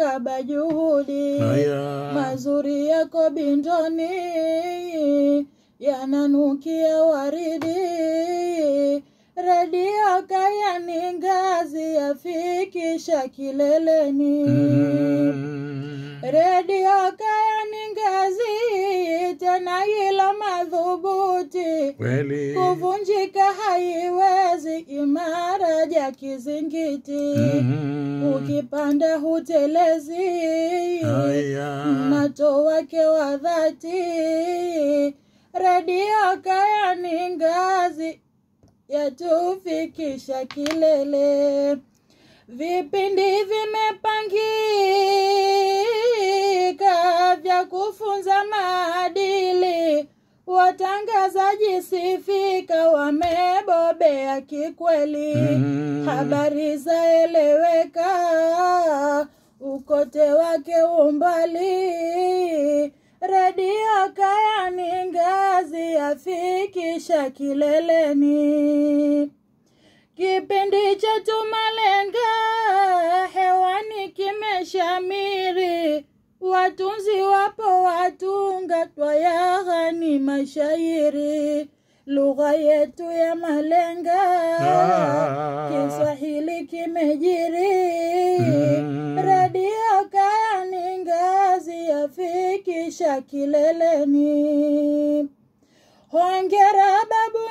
kaba juhudi. Mazuri yako bindoni yananukia waridi. Radio Kaya ni ngazi yafikisha kileleni. Radio Kaya ni ngazi tena ila madhubuti. Kuvunjika haiwezi imara ja kizingiti. Ukipanda hutelezi mnato wake wa dhati. Radio Kaya ni ngazi yatufikisha kilele. Vipindi vimepangika vya kufunza maadili. Watangazaji sifika wamebobea kikweli. Habari zaeleweka ukote wake umbali. Radio Kaya ni ngazi yafikisha kileleni. Kipindi chetu Malenga hewani kimeshamiri. Watunzi wapo watunga twayaghani mashairi. Lugha yetu ya Malenga Kiswahili kimejiri. Radio Kaya ni ngazi yafikisha kileleni. Hongera Babu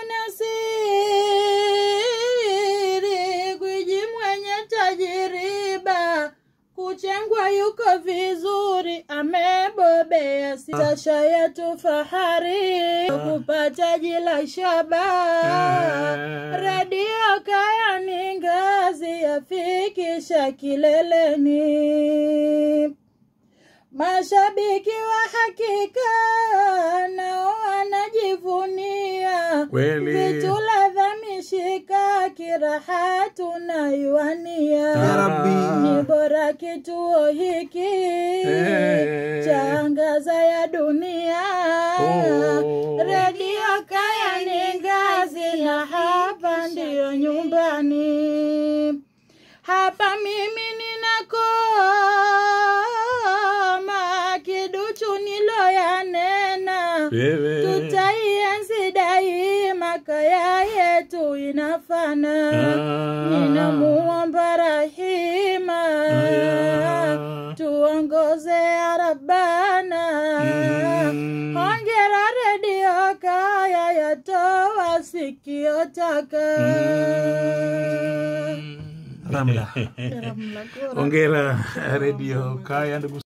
Nasiri, gwiji mwenye tajiriba. Kuchengwa yuko vizuri, amebobea. Sasha yetu fahari kupata jila shaba. Radio Kaya ni ngazi yafikisha kileleni. Mashabiki wa hakika nao wanajivunia. Vitu ladhamishika kiraha tunaiwania. Ni bora kituo hiki changaza ya dunia. Radio Kaya ni ngazi na hapa ndio nyumbani. Hapa mimi ninakoma kiduchu niloyanena. Tutaienzi daima Kaya yetu inafana. Ninamuomba rahima tuongoze ya Rabbana. Hongera Radio Kaya yatoa sikio taka. Ramla. Hongera Radio Kaya ndugu.